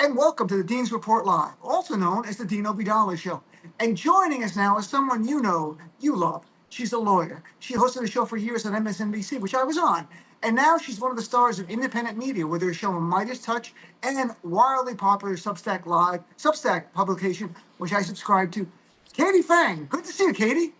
And welcome to the Dean's Report Live, also known as the Dean Obeidallah Show. And joining us now is someone you know, you love. She's a lawyer. She hosted a show for years on MSNBC, which I was on. And now she's one of the stars of independent media with her show Midas Touch and wildly popular Substack publication, which I subscribe to. Katie Phang, good to see you, Katie.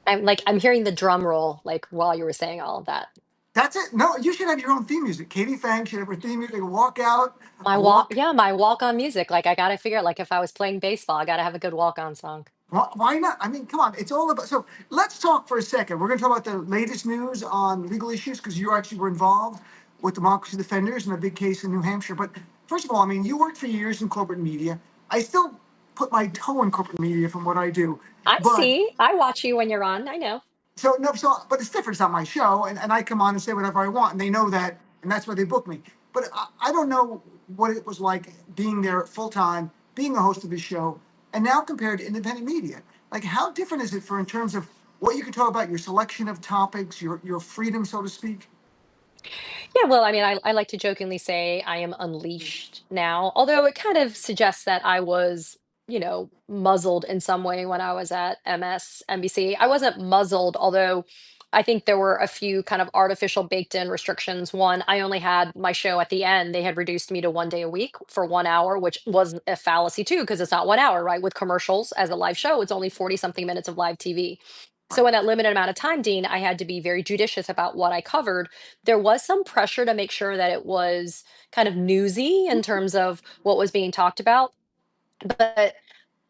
I'm hearing the drum roll like while you were saying all of that. That's it. No, you should have your own theme music. Katie Phang should have her theme music. Walk out, My walk, walk. yeah, my walk-on music. Like I gotta figure out, like if I was playing baseball, I gotta have a good walk-on song. Why not? I mean, come on. It's all about. So let's talk for a second. We're going to talk about the latest news on legal issues because you actually were involved with Democracy Defenders in a big case in New Hampshire. But first of all, I mean, you worked for years in corporate media. I still put my toe in corporate media from what I do. I But see. I watch you when you're on. I know. so no, but it's different. It's not my show, and I come on and say whatever I want, and they know that, and that's why they book me. But I don't know what it was like being there full time, being a host of this show, and now compared to independent media. Like, how different is it for in terms of what you can talk about, your selection of topics, your freedom, so to speak? Yeah, well, I mean, I like to jokingly say I am unleashed now, although it kind of suggests that I was, muzzled in some way when I was at MSNBC. I wasn't muzzled, although I think there were a few kind of artificial baked in restrictions. One, I only had my show at the end. They had reduced me to 1 day a week for 1 hour, which was a fallacy too, because it's not 1 hour, right? With commercials as a live show, it's only 40 something minutes of live TV. Right. So in that limited amount of time, Dean, I had to be very judicious about what I covered. There was some pressure to make sure that it was kind of newsy in terms of what was being talked about. But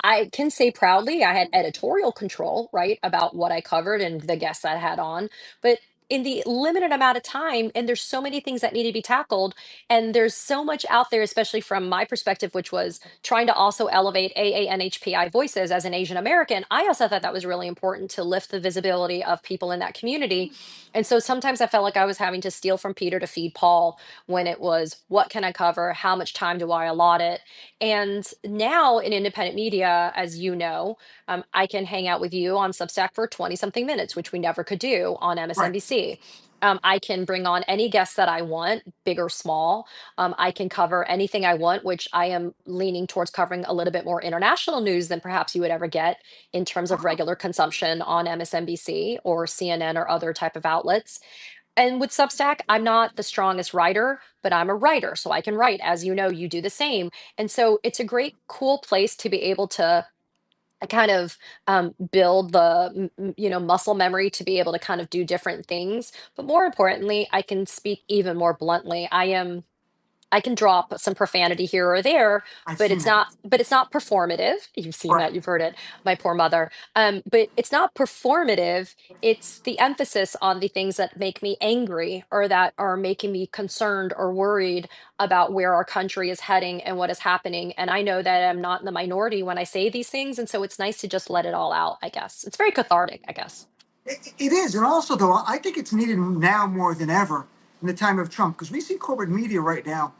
I can say proudly I had editorial control, right, about what I covered and the guests I had on. But in the limited amount of time, and there's so many things that need to be tackled, and there's so much out there, especially from my perspective, which was trying to also elevate AANHPI voices as an Asian American. I also thought that was really important to lift the visibility of people in that community. And so sometimes I felt like I was having to steal from Peter to feed Paul when it was, what can I cover? How much time do I allot it? And now in independent media, as you know, I can hang out with you on Substack for 20 something minutes, which we never could do on Right. MSNBC. I can bring on any guests that I want, big or small. I can cover anything I want, which I am leaning towards covering a little bit more international news than perhaps you would ever get in terms of Wow. regular consumption on MSNBC or CNN or other type of outlets. And with Substack, I'm not the strongest writer, but I'm a writer, so I can write. As you know, you do the same. And so it's a great, cool place to be able to kind of build the muscle memory to be able to kind of do different things. But more importantly, I can speak even more bluntly. I can drop some profanity here or there, I've but seen it's that. not performative. You've seen Right. that, you've heard it, my poor mother. But it's not performative. It's the emphasis on the things that make me angry or that are making me concerned or worried about where our country is heading and what is happening. And I know that I'm not in the minority when I say these things. And so it's nice to just let it all out, I guess. It's very cathartic, I guess. It is, and also though I think it's needed now more than ever in the time of Trump because we see corporate media right now.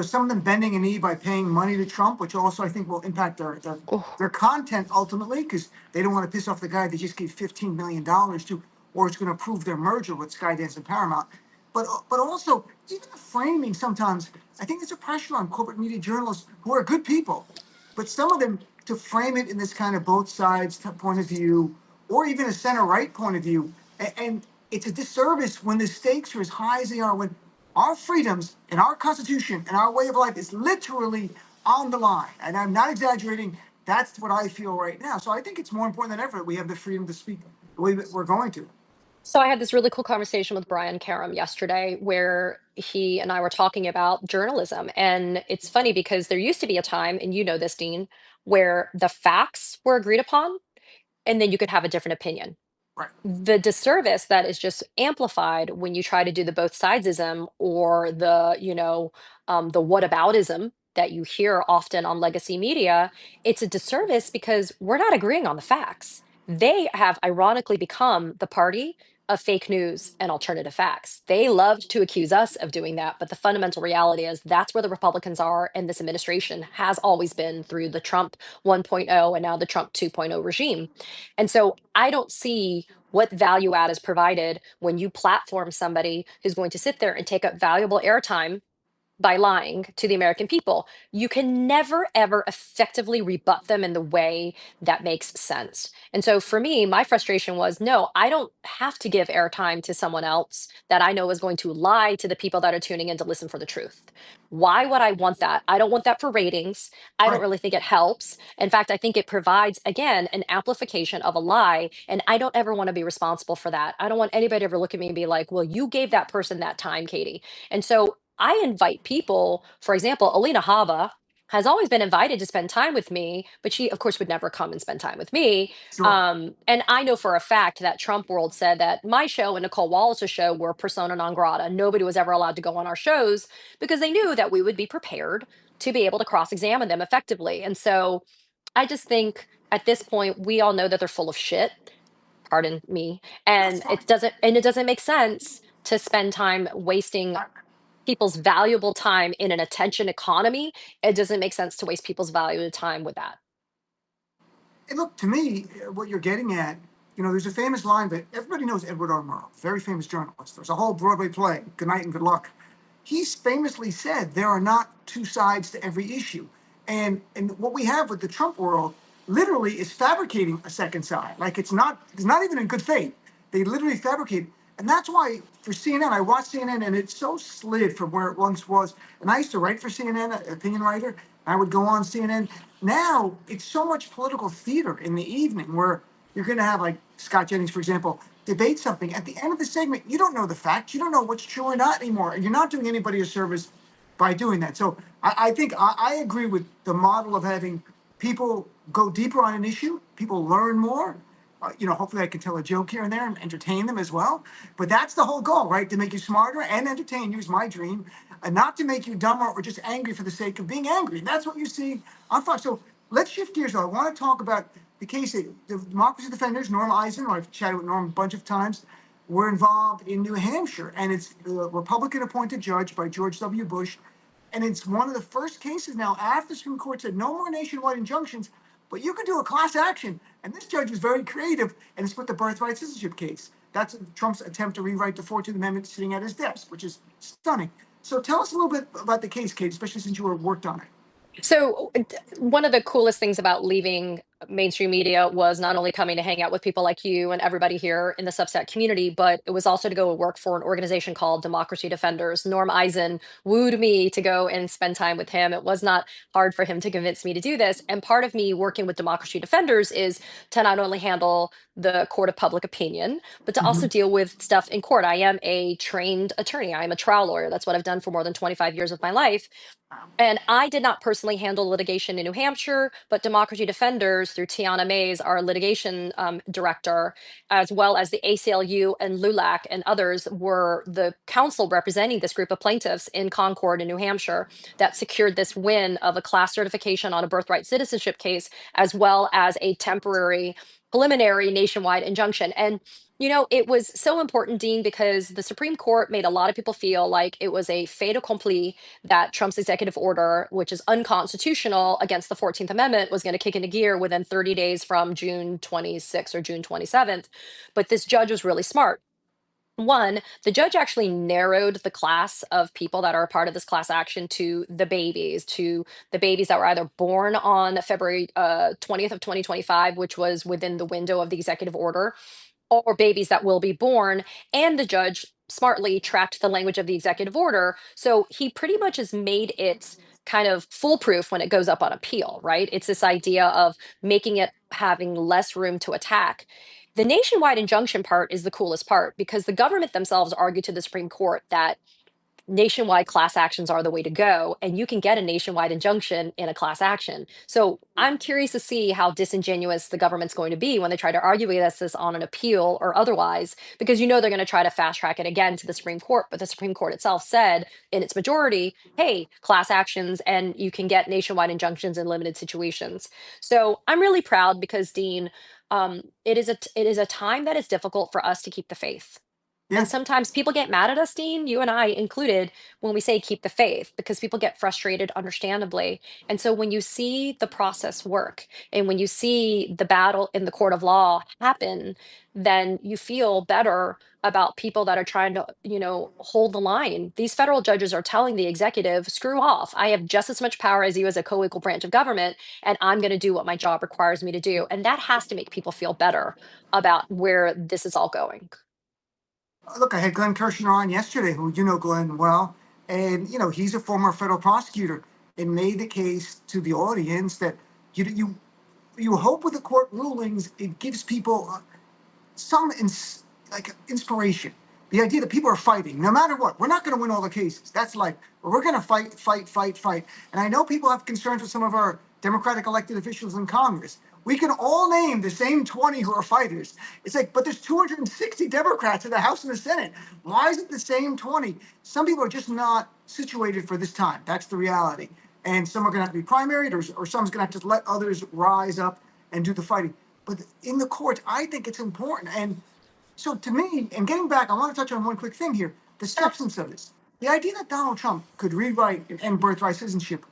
Some of them bending a knee by paying money to Trump, which also I think will impact their content ultimately because they don't want to piss off the guy they just gave $15 million to, or it's going to approve their merger with Skydance and Paramount. But also even the framing sometimes I think there's a pressure on corporate media journalists who are good people, but some of them to frame it in this kind of both sides point of view or even a center right point of view. And it's a disservice when the stakes are as high as they are, when our freedoms and our Constitution and our way of life is literally on the line. And I'm not exaggerating. That's what I feel right now. So I think it's more important than ever that we have the freedom to speak the way that we're going to. So I had this really cool conversation with Brian Karam yesterday where he and I were talking about journalism. And it's funny because there used to be a time, and you know this, Dean, where the facts were agreed upon and then you could have a different opinion. Right. The disservice that is just amplified when you try to do the both sidesism or the whataboutism that you hear often on legacy media, it's a disservice because we're not agreeing on the facts. They have ironically become the party of fake news and alternative facts. They loved to accuse us of doing that, but the fundamental reality is that's where the Republicans are, and this administration has always been through the Trump 1.0 and now the Trump 2.0 regime. And so I don't see what value add is provided when you platform somebody who's going to sit there and take up valuable airtime by lying to the American people. You can never, ever effectively rebut them in the way that makes sense. And so for me, my frustration was no, I don't have to give airtime to someone else that I know is going to lie to the people that are tuning in to listen for the truth. Why would I want that? I don't want that for ratings. I don't Right. really think it helps. In fact, I think it provides, again, an amplification of a lie. And I don't ever want to be responsible for that. I don't want anybody to ever look at me and be like, well, you gave that person that time, Katie. And so I invite people, for example, Alina Hava has always been invited to spend time with me, but she, of course, would never come and spend time with me. Sure. And I know for a fact that Trump World said that my show and Nicole Wallace's show were persona non grata. Nobody was ever allowed to go on our shows because they knew that we would be prepared to be able to cross examine them effectively. And so I just think at this point, we all know that they're full of shit. Pardon me. That's And fine. it doesn't make sense to spend time wasting people's valuable time in an attention economy. It doesn't make sense to waste people's valuable time with that. And look, to me, what you're getting at, there's a famous line that everybody knows Edward R. Murrow, very famous journalist. There's a whole Broadway play, Good Night and Good Luck. He's famously said there are not two sides to every issue. And what we have with the Trump world literally is fabricating a second side. Like it's not even in good faith. They literally fabricate. And that's why for CNN, I watch CNN and it's so slid from where it once was. And I used to write for CNN, an opinion writer. I would go on CNN. Now it's so much political theater in the evening where you're going to have like Scott Jennings, for example, debate something. At the end of the segment, you don't know the facts. You don't know what's true or not anymore. And you're not doing anybody a service by doing that. So I think I agree with the model of having people go deeper on an issue, people learn more. Hopefully I can tell a joke here and there and entertain them as well. But that's the whole goal, right? To make you smarter and entertain you is my dream, and not to make you dumber or just angry for the sake of being angry. And that's what you see on Fox. So let's shift gears, though. I want to talk about the case that the Democracy Defenders, Norm Eisen, I've chatted with Norm a bunch of times, were involved in New Hampshire. And it's a Republican appointed judge by George W. Bush. And it's one of the first cases now after the Supreme Court said no more nationwide injunctions, but you could do a class action. And this judge was very creative and split the birthright citizenship case. That's Trump's attempt to rewrite the 14th Amendment sitting at his desk, which is stunning. So tell us a little bit about the case, Kate, especially since you worked on it. So, one of the coolest things about leaving mainstream media was not only coming to hang out with people like you and everybody here in the Substack community, but it was also to go work for an organization called Democracy Defenders. Norm Eisen wooed me to go and spend time with him. It was not hard for him to convince me to do this. And part of me working with Democracy Defenders is to not only handle the court of public opinion, but to also Mhm. deal with stuff in court. I am a trained attorney, I am a trial lawyer. That's what I've done for more than 25 years of my life. And I did not personally handle litigation in New Hampshire, but Democracy Defenders, through Tiana Mays, our litigation director, as well as the ACLU and LULAC and others, were the counsel representing this group of plaintiffs in Concord in New Hampshire that secured this win of a class certification on a birthright citizenship case, as well as a temporary preliminary nationwide injunction. And it was so important, Dean, because the Supreme Court made a lot of people feel like it was a fait accompli that Trump's executive order, which is unconstitutional against the 14th Amendment, was going to kick into gear within 30 days from June 26th or June 27th. But this judge was really smart. One, the judge actually narrowed the class of people that are a part of this class action to the babies that were either born on February 20th of 2025, which was within the window of the executive order, or babies that will be born. And the judge smartly tracked the language of the executive order. So he pretty much has made it kind of foolproof when it goes up on appeal, right? It's this idea of making it having less room to attack. The nationwide injunction part is the coolest part because the government themselves argued to the Supreme Court that nationwide class actions are the way to go, and you can get a nationwide injunction in a class action. So I'm curious to see how disingenuous the government's going to be when they try to argue against this on an appeal or otherwise, because they're going to try to fast track it again to the Supreme Court. But the Supreme Court itself said in its majority, hey, class actions and you can get nationwide injunctions in limited situations. So I'm really proud because, Dean, it is a time that is difficult for us to keep the faith. And Yeah. sometimes people get mad at us, Dean, you and I included, when we say keep the faith, because people get frustrated, understandably. And so when you see the process work and when you see the battle in the court of law happen, then you feel better about people that are trying to, hold the line. These federal judges are telling the executive, screw off. I have just as much power as you as a co equal branch of government, and I'm going to do what my job requires me to do. And that has to make people feel better about where this is all going. Look, I had Glenn Kersner on yesterday, who you know Glenn well, and he's a former federal prosecutor, and made the case to the audience that you hope with the court rulings it gives people some like inspiration. The idea that people are fighting, no matter what. We're not going to win all the cases. That's life. But we're going to fight, fight, fight, fight. And I know people have concerns with some of our Democratic elected officials in Congress. We can all name the same 20 who are fighters. It's like, but there's 260 Democrats in the House and the Senate. Why is it the same 20? Some people are just not situated for this time. That's the reality. And some are going to have to be primaried, or some's going to have to let others rise up and do the fighting. But in the courts, I think it's important. And so to me, and getting back, I want to touch on one quick thing here: the substance of this. The idea that Donald Trump could rewrite and end birthright citizenship,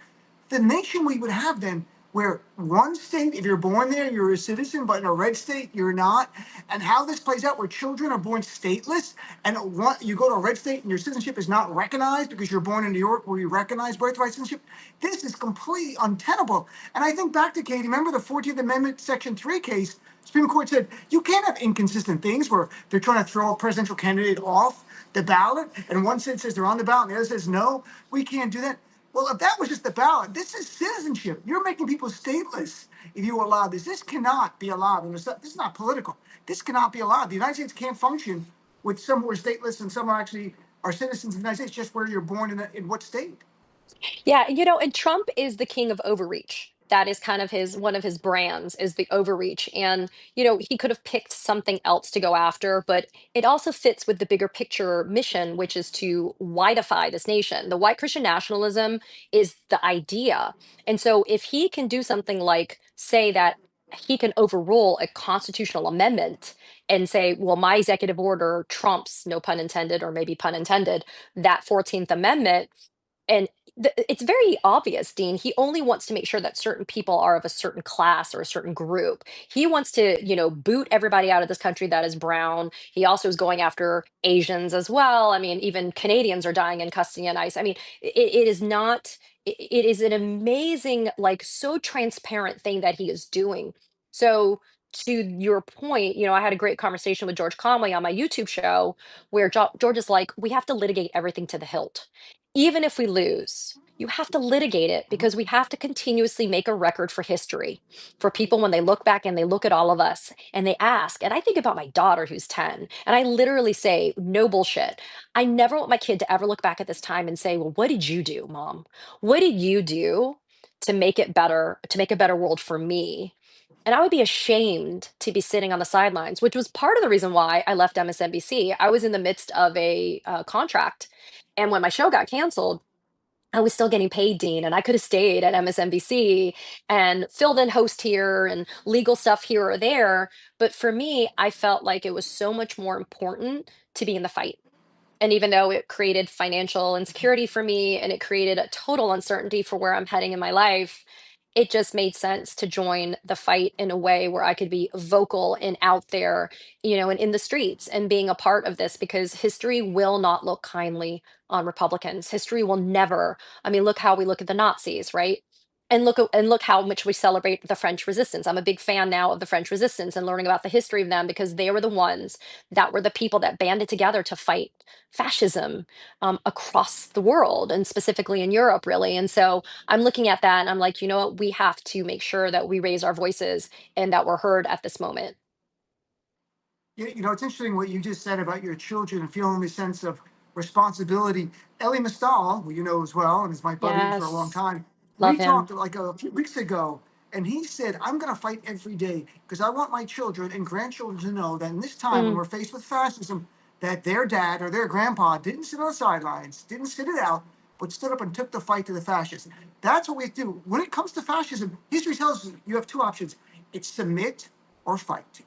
the nation we would have then, where one state, if you're born there, you're a citizen, but in a red state, you're not, and how this plays out, where children are born stateless, and you go to a red state and your citizenship is not recognized because you're born in New York, where you recognize birthright citizenship. This is completely untenable. And I think back to Katie, remember the 14th Amendment, Section 3 case? Supreme Court said you can't have inconsistent things where they're trying to throw a presidential candidate off the ballot, and one side says they're on the ballot, and the other says no. We can't do that. Well, if that was just the ballot, this is citizenship. You're making people stateless if you allow this. This cannot be allowed. And this is not political. This cannot be allowed. The United States can't function with some who are stateless and some are actually are citizens of the United States just where you're born in what state. Yeah, and Trump is the king of overreach. That is kind of his one of his brands is the overreach. And, he could have picked something else to go after, but it also fits with the bigger picture mission, which is to whiteify this nation. The white Christian nationalism is the idea. And so if he can do something like say that he can overrule a constitutional amendment and say, well, my executive order trumps, no pun intended, or maybe pun intended, that 14th Amendment, and it's very obvious, Dean. He only wants to make sure that certain people are of a certain class or a certain group. He wants to, boot everybody out of this country that is brown. He also is going after Asians as well. I mean, even Canadians are dying in custody and ICE. I mean, it is not, it is an amazing, like, so transparent thing that he is doing. So, to your point, I had a great conversation with George Conway on my YouTube show where George is like, we have to litigate everything to the hilt. Even if we lose, you have to litigate it because we have to continuously make a record for history. For people when they look back and they look at all of us and they ask, and I think about my daughter who's 10, and I literally say, no bullshit. I never want my kid to ever look back at this time and say, well, what did you do, mom? What did you do to make it better, to make a better world for me? And I would be ashamed to be sitting on the sidelines, which was part of the reason why I left MSNBC. I was in the midst of a contract. And when my show got canceled, I was still getting paid, Dean, and I could have stayed at MSNBC and filled in host here and legal stuff here or there. But for me, I felt like it was so much more important to be in the fight. And even though it created financial insecurity for me and it created a total uncertainty for where I'm heading in my life, it just made sense to join the fight in a way where I could be vocal and out there, and in the streets and being a part of this because history will not look kindly on Republicans. History will never. I mean, look how we look at the Nazis, right? And look how much we celebrate the French Resistance. I'm a big fan now of the French Resistance and learning about the history of them because they were the ones that were the people that banded together to fight fascism across the world and specifically in Europe, really. And so I'm looking at that and I'm like, you know what? We have to make sure that we raise our voices and that we're heard at this moment. Yeah, it's interesting what you just said about your children and feeling the sense of responsibility. Ellie Mistal, who you know as well, and is my buddy for a long Yes. time, Love we him. talked like a few weeks ago, and he said, I'm going to fight every day because I want my children and grandchildren to know that in this time when Mm. we're faced with fascism, that their dad or their grandpa didn't sit on the sidelines, didn't sit it out, but stood up and took the fight to the fascists. That's what we do. When it comes to fascism, history tells us you have two options: it's submit or fight.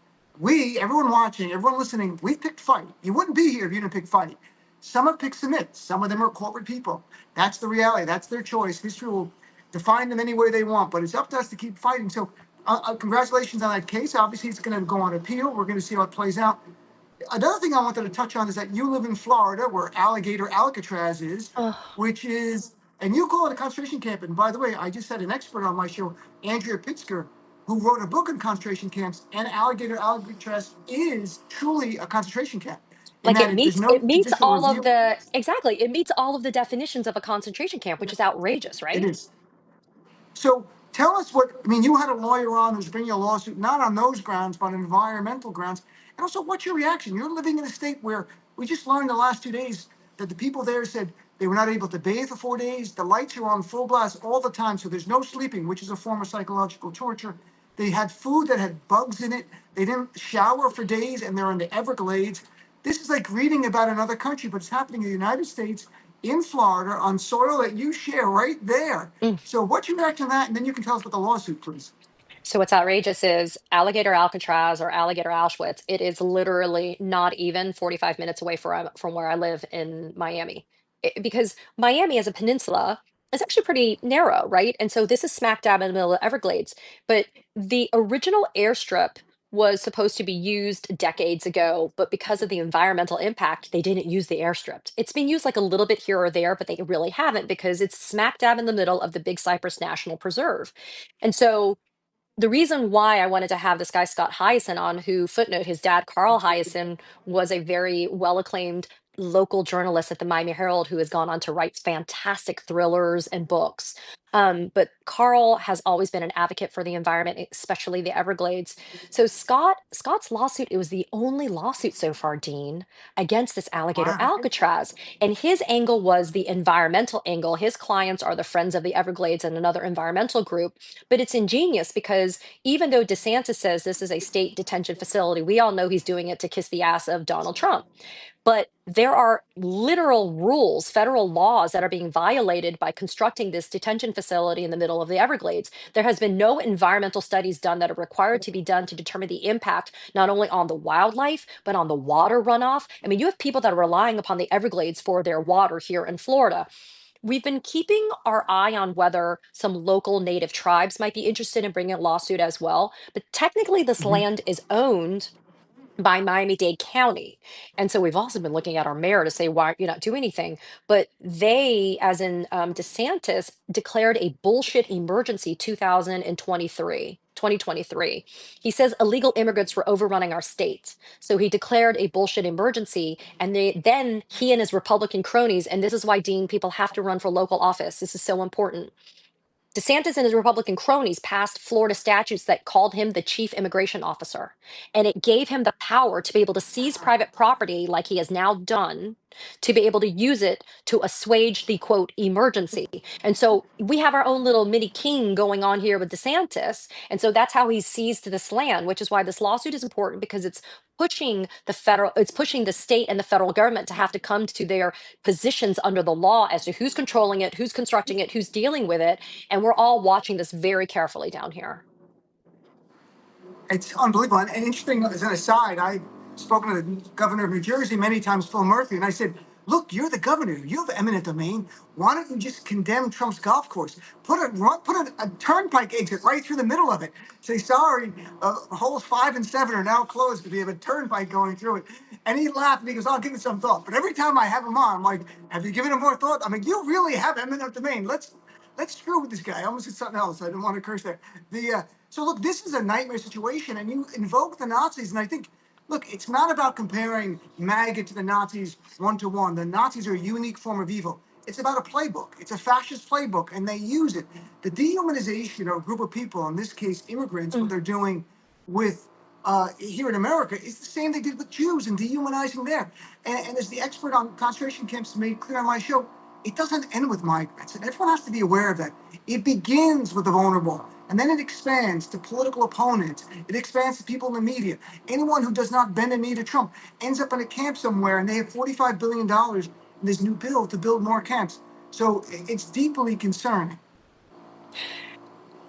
everyone watching, everyone listening, we've picked fight. You wouldn't be here if you didn't pick fight. Some have picked submit. Some of them are corporate people. That's the reality. That's their choice. History will define them any way they want, but it's up to us to keep fighting. So, congratulations on that case. Obviously, it's going to go on appeal. We're going to see how it plays out. Another thing I wanted to touch on is that you live in Florida, where Alligator Alcatraz is, Oh, which is, and you call it a concentration camp. And by the way, I just had an expert on my show, Andrea Pitzker, who wrote a book on concentration camps, and Alligator Alcatraz is truly a concentration camp in like that there's no it meets judicial all of review. the exactly. It meets all of the definitions of a concentration camp, which is outrageous, It right? is. So tell us what, I mean, you had a lawyer on who's bringing a lawsuit, not on those grounds, but on environmental grounds. And also, what's your reaction? You're living in a state where we just learned the last 2 days that the people there said they were not able to bathe for 4 days. The lights are on full blast all the time. So there's no sleeping, which is a form of psychological torture. They had food that had bugs in it. They didn't shower for days and they're in the Everglades. This is like reading about another country, but it's happening in the United States, in Florida, on soil that you share right there. So what's your reaction to that? And then you can tell us about the lawsuit, please. So what's outrageous is Alligator Alcatraz or Alligator Auschwitz. It is literally not even 45 minutes away from where I live in Miami. Because Miami as a peninsula is actually pretty narrow, right? And so this is smack dab in the middle of the Everglades. But the original airstrip was supposed to be used decades ago, but because of the environmental impact, they didn't use the airstrip. It's been used like a little bit here or there, but they really haven't because it's smack dab in the middle of the Big Cypress National Preserve. And so the reason why I wanted to have this guy Scott Hyson on, who footnote his dad Carl Hyson was a very well acclaimed local journalist at the Miami Herald who has gone on to write fantastic thrillers and books. But Carl has always been an advocate for the environment, especially the Everglades. So Scott's lawsuit, it was the only lawsuit so far, Dean, against this alligator Wow. Alcatraz. And his angle was the environmental angle. His clients are the Friends of the Everglades and another environmental group, but it's ingenious because even though DeSantis says this is a state detention facility, we all know he's doing it to kiss the ass of Donald Trump. But there are literal rules, federal laws that are being violated by constructing this detention facility in the middle of the Everglades. There has been no environmental studies done that are required to be done to determine the impact not only on the wildlife, but on the water runoff. I mean, you have people that are relying upon the Everglades for their water here in Florida. We've been keeping our eye on whether some local native tribes might be interested in bringing a lawsuit as well. But technically, this Mhm. land is owned by Miami-Dade County. And so we've also been looking at our mayor to say, why you not do anything? But they, as in DeSantis, declared a bullshit emergency 2023. He says illegal immigrants were overrunning our state. So he declared a bullshit emergency. And then he and his Republican cronies, and this is why, Dean, people have to run for local office. This is so important. DeSantis and his Republican cronies passed Florida statutes that called him the chief immigration officer. And it gave him the power to be able to seize private property, like he has now done, to be able to use it to assuage the quote emergency. And so we have our own little mini king going on here with DeSantis. And so that's how he's seized this land, which is why this lawsuit is important because it's pushing the state and the federal government to have to come to their positions under the law as to who's controlling it, who's constructing it, who's dealing with it, and we're all watching this very carefully down here. It's unbelievable. And interesting as an aside, I've spoken to the governor of New Jersey many times, Phil Murphy, and I said, look, you're the governor. You have eminent domain. Why don't you just condemn Trump's golf course? Put a turnpike exit right through the middle of it. Say, sorry, holes 5 and 7 are now closed because we have a turnpike going through it. And he laughed and he goes, I'll give it some thought. But every time I have him on, I'm like, have you given him more thought? I mean, you really have eminent domain. Let's screw with this guy. I almost said something else. I didn't want to curse there. So look, this is a nightmare situation, and you invoke the Nazis, and I think, look, it's not about comparing MAGA to the Nazis 1 to 1. The Nazis are a unique form of evil. It's about a playbook. It's a fascist playbook, and they use it. The dehumanization of a group of people, in this case, immigrants, what Mm. they're doing with here in America is the same they did with Jews and dehumanizing there. And as the expert on concentration camps made clear on my show, it doesn't end with migrants, and everyone has to be aware of that. It begins with the vulnerable, and then it expands to political opponents. It expands to people in the media. Anyone who does not bend a knee to Trump ends up in a camp somewhere, and they have $45 billion in this new bill to build more camps. So it's deeply concerning.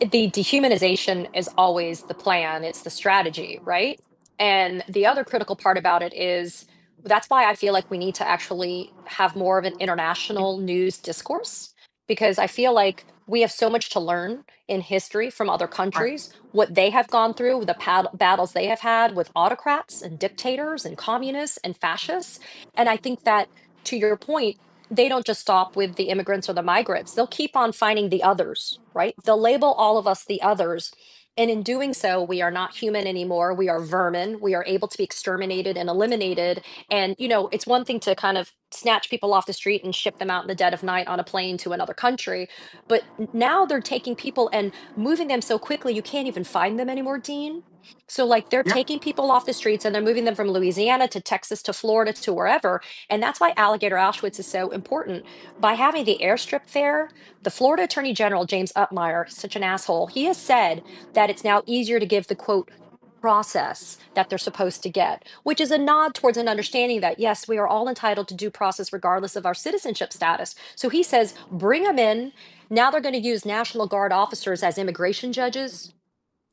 The dehumanization is always the plan, it's the strategy, right? And the other critical part about it is that's why I feel like we need to actually have more of an international news discourse, because I feel like we have so much to learn in history from other Right. countries, what they have gone through, the battles they have had with autocrats and dictators and communists and fascists. And I think that, to your point, they don't just stop with the immigrants or the migrants. They'll keep on finding the others, right? They'll label all of us the others, and in doing so, we are not human anymore. We are vermin. We are able to be exterminated and eliminated. And, it's one thing to kind of snatch people off the street and ship them out in the dead of night on a plane to another country. But now they're taking people and moving them so quickly, you can't even find them anymore, Dean. So, like, they're Yep. taking people off the streets and they're moving them from Louisiana to Texas to Florida to wherever. And that's why Alligator Auschwitz is so important. By having the airstrip there, the Florida Attorney General, James Upmeyer, such an asshole, he has said that it's now easier to give the quote process that they're supposed to get, which is a nod towards an understanding that yes, we are all entitled to due process regardless of our citizenship status. So he says, bring them in. Now they're going to use National Guard officers as immigration judges,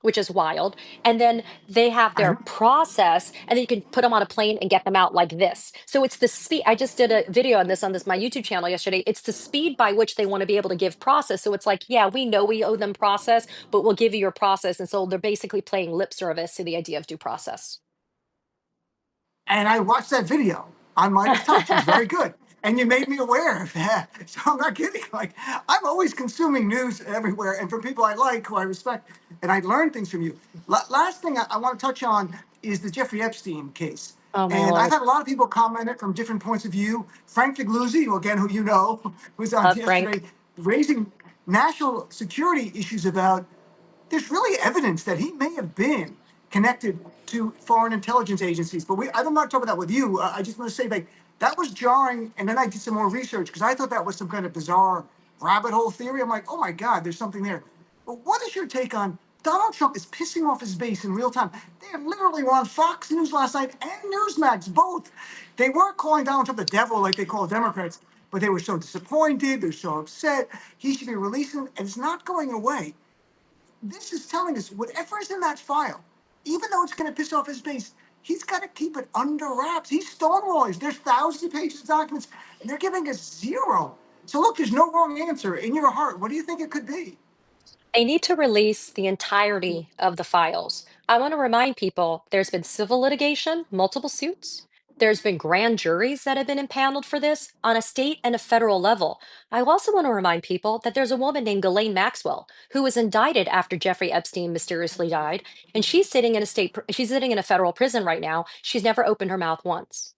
which is wild. And then they have I their know. process, and then you can put them on a plane and get them out like this. So it's the speed. I just did a video on this my YouTube channel yesterday. It's the speed by which they want to be able to give process. So it's like, yeah, we know we owe them process, but we'll give you your process. And so they're basically playing lip service to the idea of due process. And I watched that video on Midas Touch. It was very good. And you made me aware of that. So I'm not kidding. Like, I'm always consuming news everywhere and from people I like, who I respect, and I learn things from you. Last thing I want to touch on is the Jeffrey Epstein case. Oh my And I've lord. had a lot of people comment it from different points of view. Frank Figluzzi, who again, who you know, was on yesterday, Frank. raising national security issues about there's really evidence that he may have been connected to foreign intelligence agencies. But I'm not talking about that with you. I just want to say, like, that was jarring. And then I did some more research because I thought that was some kind of bizarre rabbit hole theory. I'm like, oh my God, there's something there. But what is your take on Donald Trump is pissing off his base in real time? They literally were on Fox News last night and Newsmax, both. They weren't calling Donald Trump the devil like they call Democrats, but they were so disappointed. They're so upset. He should be released, and it's not going away. This is telling us whatever is in that file, even though it's going to piss off his base, he's got to keep it under wraps. He's stonewalling. There's thousands of pages of documents, and they're giving us zero. So look, there's no wrong answer in your heart. What do you think it could be? They need to release the entirety of the files. I want to remind people there's been civil litigation, multiple suits. There's been grand juries that have been impaneled for this on a state and a federal level. I also want to remind people that there's a woman named Ghislaine Maxwell who was indicted after Jeffrey Epstein mysteriously died, and she's sitting in a federal prison right now. She's never opened her mouth once.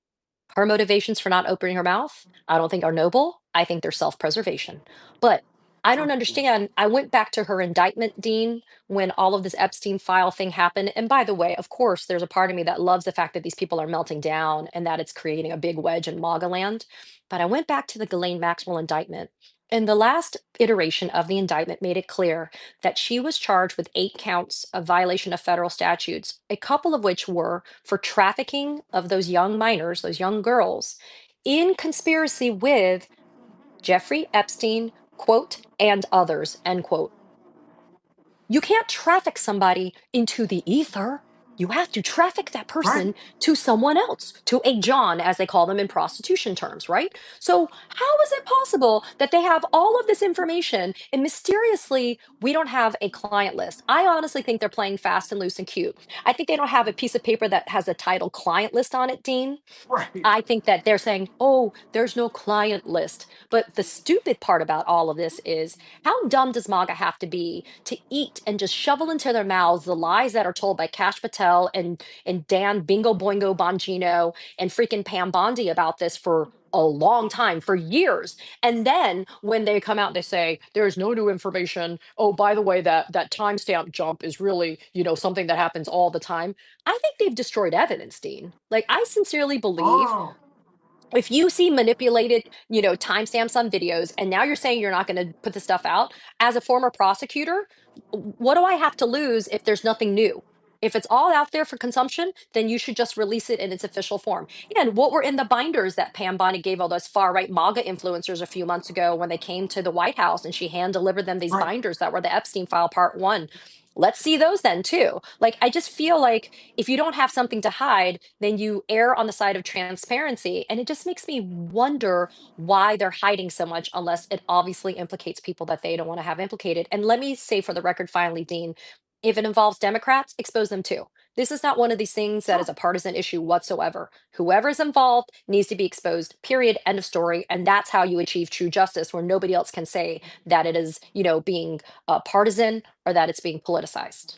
Her motivations for not opening her mouth, I don't think are noble. I think they're self-preservation. But I don't understand. I went back to her indictment, Dean, when all of this Epstein file thing happened. And by the way, of course, there's a part of me that loves the fact that these people are melting down and that it's creating a big wedge in MAGA land. But I went back to the Ghislaine Maxwell indictment. And the last iteration of the indictment made it clear that she was charged with 8 counts of violation of federal statutes, a couple of which were for trafficking of those young minors, those young girls, in conspiracy with Jeffrey Epstein, quote, and others, end quote. You can't traffic somebody into the ether. You have to traffic that Right? person to someone else, to a John, as they call them in prostitution terms, right? So, how is it possible that they have all of this information and mysteriously we don't have a client list? I honestly think they're playing fast and loose and cute. I think they don't have a piece of paper that has a title client list on it, Dean. Right. I think that they're saying, oh, there's no client list. But the stupid part about all of this is how dumb does MAGA have to be to eat and just shovel into their mouths the lies that are told by Cash Patel and Dan Bingo Boingo Bongino and freaking Pam Bondi about this for a long time, for years. And then when they come out, they say, there's no new information. Oh, by the way, that timestamp jump is really, something that happens all the time. I think they've destroyed evidence, Dean. Like, I sincerely believe Oh, if you see manipulated, timestamps on videos, and now you're saying you're not going to put the stuff out, as a former prosecutor, what do I have to lose if there's nothing new? If it's all out there for consumption, then you should just release it in its official form. And what were in the binders that Pam Bondi gave all those far right MAGA influencers a few months ago when they came to the White House and she hand delivered them these right. binders that were the Epstein file part one? let's see those then too. Like, I just feel like if you don't have something to hide, then you err on the side of transparency. And it just makes me wonder why they're hiding so much unless it obviously implicates people that they don't want to have implicated. And let me say for the record, finally, Dean, if it involves Democrats, expose them too. This is not one of these things that is Sure. a partisan issue whatsoever. Whoever is involved needs to be exposed, period, end of story. And that's how you achieve true justice, where nobody else can say that it is, being partisan or that it's being politicized.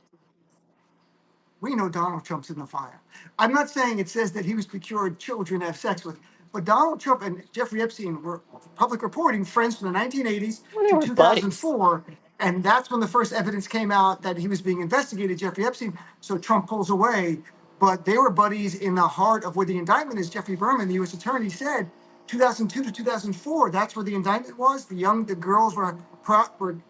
We know Donald Trump's in the fire. I'm not saying it says that he was procured children to have sex with, but Donald Trump and Jeffrey Epstein were public reporting friends from the 1980s Well, they to were buddies. 2004. And that's when the first evidence came out that he was being investigated, Jeffrey Epstein. So Trump pulls away. But they were buddies in the heart of where the indictment is. Jeffrey Berman, the U.S. attorney, said 2002 to 2004. That's where the indictment was. The girls were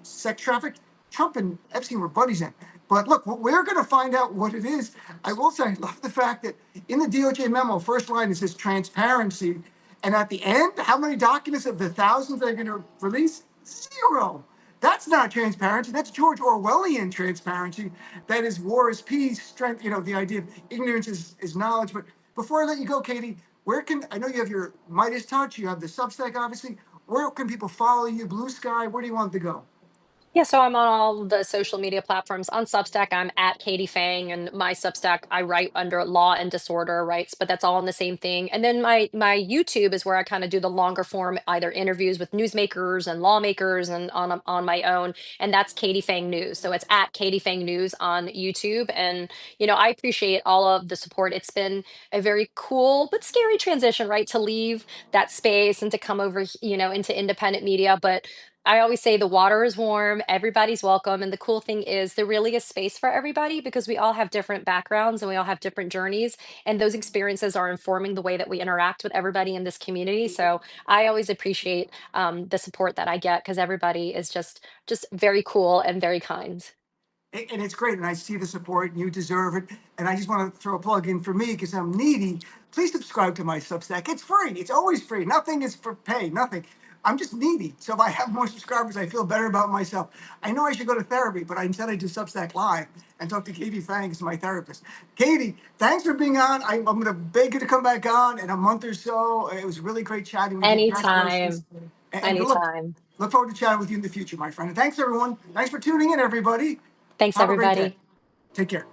sex trafficked. Trump and Epstein were buddies then. But look, we're going to find out what it is. I will say, I love the fact that in the DOJ memo, first line, it says transparency. And at the end, how many documents of the thousands they're going to release? Zero. That's not transparency. That's George Orwellian transparency. That is war is peace, strength, the idea of ignorance is knowledge. But before I let you go, Katie, I know you have your Midas Touch, you have the Substack, obviously. Where can people follow you? Blue Sky, where do you want to go? Yeah, so I'm on all the social media platforms. On Substack, I'm at Katie Phang, and my Substack I write under Law and Disorder Rights, but that's all in the same thing. And then my YouTube is where I kind of do the longer form, either interviews with newsmakers and lawmakers, and on my own, and that's Katie Phang News. So it's at Katie Phang News on YouTube, and I appreciate all of the support. It's been a very cool but scary transition, right, to leave that space and to come over, into independent media, but I always say the water is warm, everybody's welcome. And the cool thing is, there really is space for everybody because we all have different backgrounds and we all have different journeys. And those experiences are informing the way that we interact with everybody in this community. So I always appreciate the support that I get because everybody is just very cool and very kind. And it's great. And I see the support, and you deserve it. And I just want to throw a plug in for me because I'm needy. Please subscribe to my Substack. It's free. It's always free. Nothing is for pay. Nothing. I'm just needy. So if I have more subscribers, I feel better about myself. I know I should go to therapy, but instead I do Substack Live and talk to Katie Fang as my therapist. Katie, thanks for being on. I'm going to beg you to come back on in a month or so. It was really great chatting with you. Congratulations. Anytime. And good luck. Anytime. Look forward to chatting with you in the future, my friend. And thanks, everyone. Thanks for tuning in, everybody. Thanks, Have a great day. everybody. Take care.